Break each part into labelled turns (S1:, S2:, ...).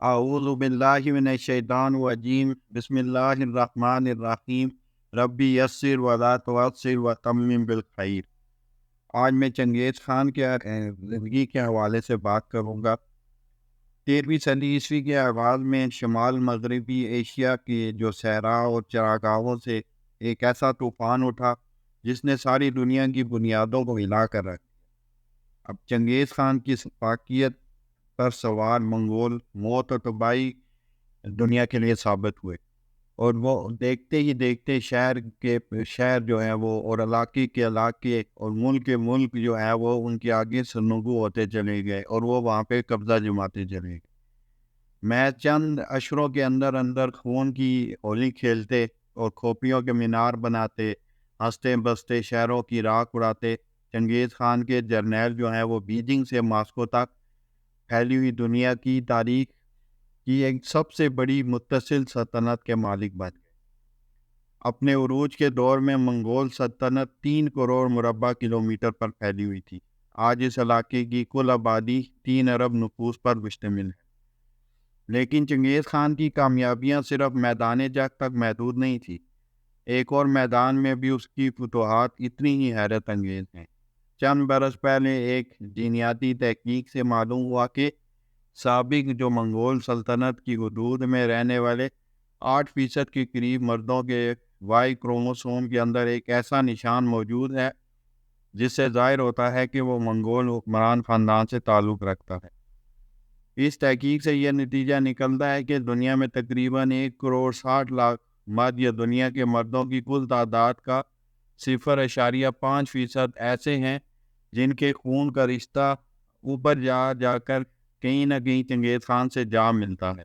S1: اعوذ باللہ من الشیطان الرجیم بسم اللہ الرحمن الرحیم ربی یسر ولا تعسر وتمم بالخیر۔ آج میں چنگیز خان کے زندگی کے حوالے سے بات کروں گا۔ 13ویں صدی عیسوی کے آغاز میں شمال مغربی ایشیا کے جو صحرا اور چراگاہوں سے ایک ایسا طوفان اٹھا جس نے ساری دنیا کی بنیادوں کو ہلا کر رکھ دیا۔ اب چنگیز خان کی سفاکیت پر سوار منگول موت اور تباہی دنیا کے لیے ثابت ہوئے، اور وہ دیکھتے ہی دیکھتے شہر جو ہے وہ اور علاقے کے علاقے اور ملک کے ملک جو ہے وہ ان کے آگے سرنگو ہوتے چلے گئے اور وہ وہاں پہ قبضہ جماتے چلے گئے۔ میں چند اشروں کے اندر اندر خون کی ہولی کھیلتے اور کھوپڑیوں کے مینار بناتے، ہنستے بستے شہروں کی راکھ اڑاتے چنگیز خان کے جرنیل جو ہیں وہ بیجنگ سے ماسکو تک پھیلی ہوئی دنیا کی تاریخ کی ایک سب سے بڑی متصل سلطنت کے مالک بن گئے۔ اپنے عروج کے دور میں منگول سلطنت 3 کروڑ مربع کلومیٹر پر پھیلی ہوئی تھی۔ آج اس علاقے کی کل آبادی 3 ارب نفوس پر مشتمل ہے۔ لیکن چنگیز خان کی کامیابیاں صرف میدان جنگ تک محدود نہیں تھی، ایک اور میدان میں بھی اس کی فتوحات اتنی ہی حیرت انگیز ہیں۔ چند برس پہلے ایک جینیاتی تحقیق سے معلوم ہوا کہ سابق جو منگول سلطنت کی حدود میں رہنے والے 8% کے قریب مردوں کے وائی کروموسوم کے اندر ایک ایسا نشان موجود ہے جس سے ظاہر ہوتا ہے کہ وہ منگول حکمران خاندان سے تعلق رکھتا ہے۔ اس تحقیق سے یہ نتیجہ نکلتا ہے کہ دنیا میں تقریباً 1 کروڑ 60 لاکھ مرد یا دنیا کے مردوں کی کل تعداد کا 0.5% ایسے ہیں جن کے خون کا رشتہ اوپر جا کر کہیں نہ کہیں چنگیز خان سے جا ملتا ہے۔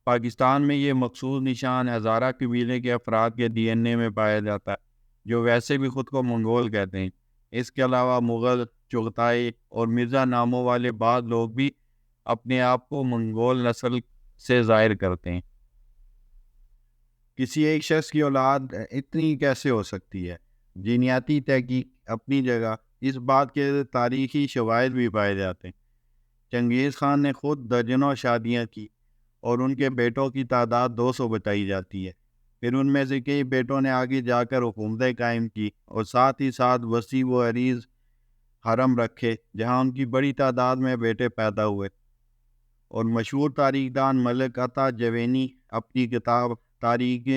S1: پاکستان میں یہ مخصوص نشان ہزارہ قبیلے کے افراد کے ڈی این اے میں پایا جاتا ہے جو ویسے بھی خود کو منگول کہتے ہیں۔ اس کے علاوہ مغل، چغتائی اور مرزا ناموں والے بعض لوگ بھی اپنے آپ کو منگول نسل سے ظاہر کرتے ہیں۔ کسی ایک شخص کی اولاد اتنی کیسے ہو سکتی ہے؟ جینیاتی تحقیق اپنی جگہ، اس بات کے تاریخی شواہد بھی پائے جاتے ہیں۔ چنگیز خان نے خود درجنوں شادیاں کی اور ان کے بیٹوں کی تعداد 200 بتائی جاتی ہے۔ پھر ان میں سے کئی بیٹوں نے آگے جا کر حکومتیں قائم کی اور ساتھ ہی ساتھ وسیع و عریض حرم رکھے جہاں ان کی بڑی تعداد میں بیٹے پیدا ہوئے۔ اور مشہور تاریخ دان ملک عطا جوینی اپنی کتاب تاریخ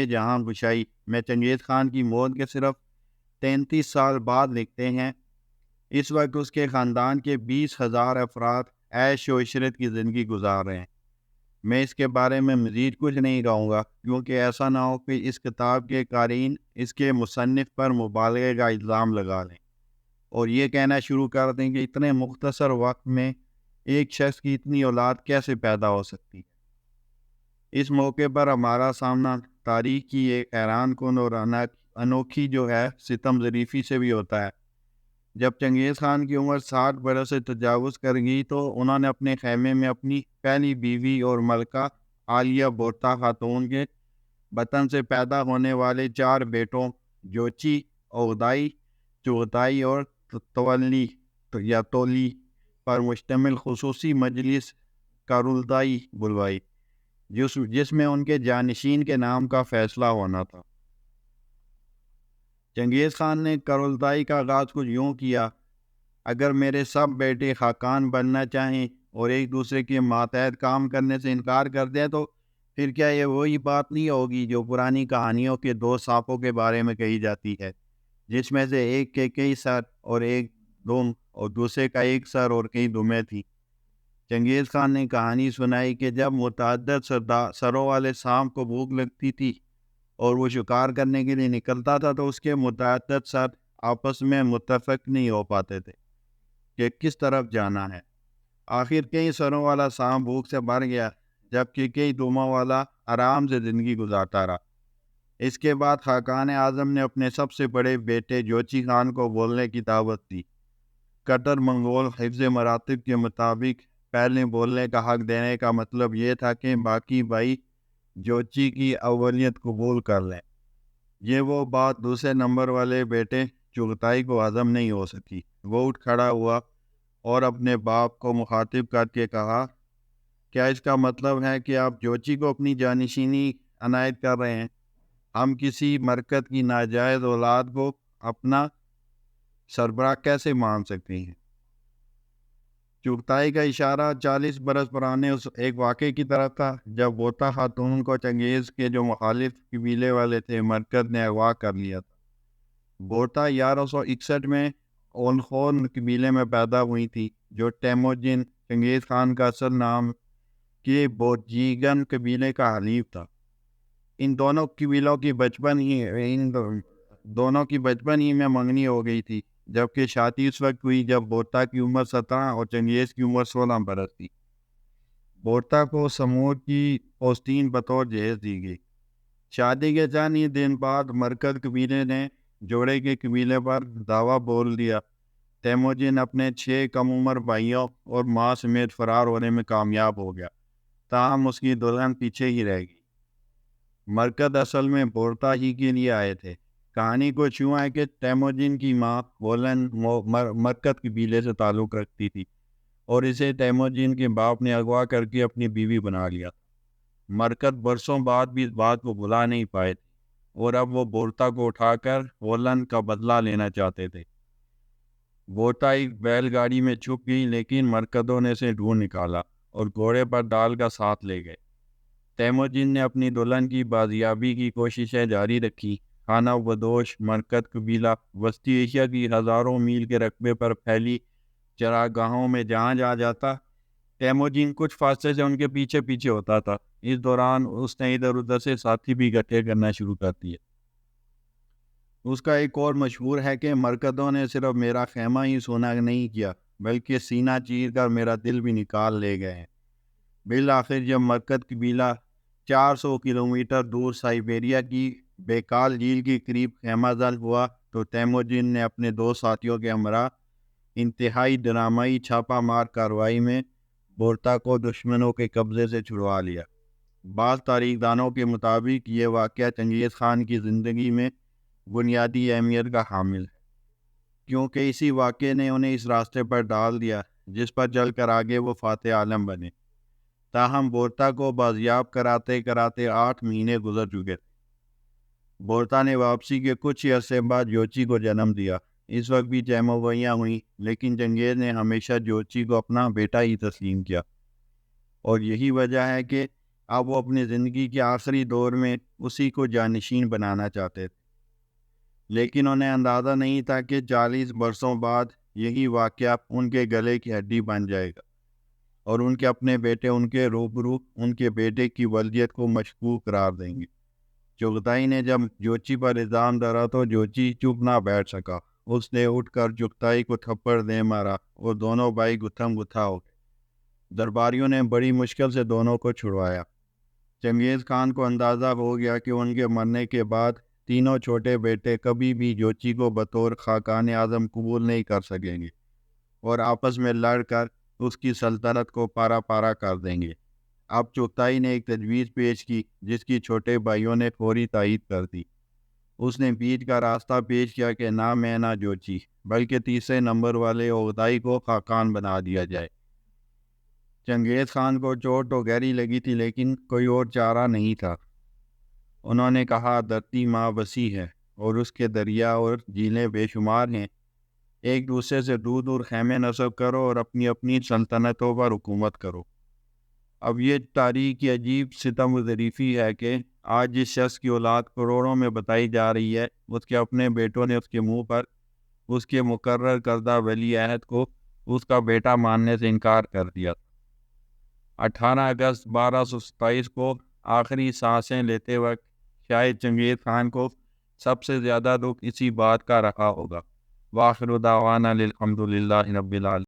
S1: جہاں گشائی میں چنگیز خان کی موت کے صرف 33 سال بعد لکھتے ہیں، اس وقت اس کے خاندان کے 20,000 افراد عیش و عشرت کی زندگی گزار رہے ہیں۔ میں اس کے بارے میں مزید کچھ نہیں کہوں گا کیونکہ ایسا نہ ہو کہ اس کتاب کے قارئین اس کے مصنف پر مبالغے کا الزام لگا لیں اور یہ کہنا شروع کر دیں کہ اتنے مختصر وقت میں ایک شخص کی اتنی اولاد کیسے پیدا ہو سکتی ہے۔ اس موقع پر ہمارا سامنا تاریخ کی ایک حیران کن اور انوکھی جو ہے ستم ظریفی سے بھی ہوتا ہے۔ جب چنگیز خان کی عمر 60 برس سے تجاوز کر گئی تو انہوں نے اپنے خیمے میں اپنی پہلی بیوی اور ملکہ عالیہ بورتا خاتون کے بطن سے پیدا ہونے والے 4 بیٹوں جوچی، اوغدائی، چغتائی اور تولی پر مشتمل خصوصی مجلس کارلدائی بلوائی جس میں ان کے جانشین کے نام کا فیصلہ ہونا تھا۔ چنگیز خان نے کارلدائی کا آغاز کچھ یوں کیا: اگر میرے سب بیٹے خاقان بننا چاہیں اور ایک دوسرے کے ماتحت کام کرنے سے انکار کر دیں تو پھر کیا یہ وہی بات نہیں ہوگی جو پرانی کہانیوں کے 2 سانپوں کے بارے میں کہی جاتی ہے، جس میں سے ایک کے کئی سر اور ایک دم اور دوسرے کا ایک سر اور کئی دمیں تھیں۔ چنگیز خان نے کہانی سنائی کہ جب متعدد سروں والے سانپ کو بھوک لگتی تھی اور وہ شکار کرنے کے لیے نکلتا تھا تو اس کے متعدد سر آپس میں متفق نہیں ہو پاتے تھے کہ کس طرف جانا ہے۔ آخر کئی سروں والا سانپ بھوک سے مر گیا جبکہ کئی دموں والا آرام سے زندگی گزارتا رہا۔ اس کے بعد خاقان اعظم نے اپنے سب سے بڑے بیٹے جوچی خان کو بولنے کی دعوت دی۔ کٹر منگول حفظ مراتب کے مطابق پہلے بولنے کا حق دینے کا مطلب یہ تھا کہ باقی بھائی جوچی کی اولیت قبول کر لیں۔ یہ وہ بات دوسرے نمبر والے بیٹے چغتائی کو ہضم نہیں ہو سکی۔ وہ اٹھ کھڑا ہوا اور اپنے باپ کو مخاطب کر کے کہا کیا اس کا مطلب ہے کہ آپ جوچی کو اپنی جانشینی عنایت کر رہے ہیں؟ ہم کسی مرکز کی ناجائز اولاد کو اپنا سربراہ کیسے مان سکتے ہیں؟ چغتائی کا اشارہ 40 برس پرانے اس ایک واقعے کی طرف تھا جب بوتا خاتون کو چنگیز کے جو مخالف قبیلے والے تھے مرکز نے اغوا کر لیا تھا۔ بوتا 1161 میں اولخون قبیلے میں پیدا ہوئی تھی جو تیموجن چنگیز خان کا اصل نام کے بوجیگن قبیلے کا حلیف تھا۔ ان دونوں قبیلوں کی دونوں کی بچپن ہی میں منگنی ہو گئی تھی، جبکہ شادی اس وقت ہوئی جب بوتا کی عمر 17 اور چنگیز کی عمر 16 برس تھی۔ بوتا کو سمور کی پوستین بطور جہیز دی گئی۔ شادی کے چند ہی دن بعد مرکز قبیلے نے جوڑے کے قبیلے پر دعویٰ بول دیا۔ تیموجن اپنے 6 کم عمر بھائیوں اور ماں سمیت فرار ہونے میں کامیاب ہو گیا، تاہم اس کی دلہن پیچھے ہی رہ گئی۔ مرکز اصل میں بورتا ہی کے لیے آئے تھے۔ کہانی کو یوں ہے کہ تیموجن کی ماں بولن مرکز قبیلے سے تعلق رکھتی تھی اور اسے تیموجن کے باپ نے اغوا کر کے اپنی بیوی بنا لیا۔ مرکز برسوں بعد بھی اس بات کو بھلا نہیں پائے تھے اور اب وہ بورتا کو اٹھا کر بولن کا بدلہ لینا چاہتے تھے۔ بورتا ایک بیل گاڑی میں چھپ گئی، لیکن مرکزوں نے اسے ڈھونڈ نکالا اور گھوڑے پر ڈال کر ساتھ لے گئے۔ تیموجن نے اپنی دلہن کی بازیابی کی کوششیں جاری رکھی۔ خانہ بدوش مرکز قبیلہ وسطی ایشیا کی ہزاروں میل کے رقبے پر پھیلی چراگاہوں میں جہاں جا جاتا، تیموجن کچھ فاصلے سے ان کے پیچھے پیچھے ہوتا تھا۔ اس دوران اس نے ادھر ادھر سے ساتھی بھی اکٹھے کرنا شروع کر دیے۔ اس کا ایک اور مشہور ہے کہ مرکزوں نے صرف میرا خیمہ ہی سونا نہیں کیا بلکہ سینہ چیر کر میرا دل بھی نکال لے گئے ہیں۔ بالآخر جب مرکز قبیلہ 400 کلومیٹر دور سائبیریا کی بیکال جھیل کے قریب خیمہ زن ہوا تو تیموجن نے اپنے 2 ساتھیوں کے ہمراہ انتہائی ڈرامائی چھاپہ مار کارروائی میں بورتا کو دشمنوں کے قبضے سے چھڑوا لیا۔ بعض تاریخ دانوں کے مطابق یہ واقعہ چنگیز خان کی زندگی میں بنیادی اہمیت کا حامل ہے، کیونکہ اسی واقعے نے انہیں اس راستے پر ڈال دیا جس پر چل کر آگے وہ فاتح عالم بنے۔ تاہم بورتا کو بازیاب کراتے کراتے 8 مہینے گزر چکے تھے۔ بورتا نے واپسی کے کچھ ہی عرصے بعد جوچی کو جنم دیا۔ اس وقت بھی چیموگوئیاں ہوئیں، لیکن چنگیز نے ہمیشہ جوچی کو اپنا بیٹا ہی تسلیم کیا، اور یہی وجہ ہے کہ اب وہ اپنی زندگی کے آخری دور میں اسی کو جانشین بنانا چاہتے تھے۔ لیکن انہیں اندازہ نہیں تھا کہ 40 برسوں بعد یہی واقعہ ان کے گلے کی ہڈی بن جائے گا اور ان کے اپنے بیٹے ان کے روبرو ان کے بیٹے کی ولدیت کو مشکوک قرار دیں گے۔ چغتائی نے جب جوچی پر الزام ڈالا تو جوچی چپ نہ بیٹھ سکا۔ اس نے اٹھ کر چغتائی کو تھپڑ دے مارا اور دونوں بھائی گتھم گتھا ہو گئے۔ درباریوں نے بڑی مشکل سے دونوں کو چھڑوایا۔ چنگیز خان کو اندازہ ہو گیا کہ ان کے مرنے کے بعد تینوں چھوٹے بیٹے کبھی بھی جوچی کو بطور خاقان اعظم قبول نہیں کر سکیں گے اور آپس میں لڑ کر اس کی سلطنت کو پارا پارا کر دیں گے۔ اب چغتائی نے ایک تجویز پیش کی جس کی چھوٹے بھائیوں نے فوری تائید کر دی۔ اس نے بیچ کا راستہ پیش کیا کہ نہ میں نہ جوچی بلکہ تیسرے نمبر والے اوغدائی کو خاقان بنا دیا جائے۔ چنگیز خان کو چوٹ تو گہری لگی تھی لیکن کوئی اور چارہ نہیں تھا۔ انہوں نے کہا دھرتی ماں وسیع ہے اور اس کے دریا اور جھیلیں بے شمار ہیں، ایک دوسرے سے دور دور خیمے نصب کرو اور اپنی اپنی سلطنتوں پر حکومت کرو۔ اب یہ تاریخ کی عجیب ستم و ظریفی ہے کہ آج جس شخص کی اولاد کروڑوں میں بتائی جا رہی ہے، اس کے اپنے بیٹوں نے اس کے منہ پر اس کے مقرر کردہ ولی عہد کو اس کا بیٹا ماننے سے انکار کر دیا۔ 18 اگست 1227 کو آخری سانسیں لیتے وقت شاید چنگیز خان کو سب سے زیادہ دکھ اسی بات کا رہا ہوگا۔ وآخر دعوانا الحمد للہ رب العالمین۔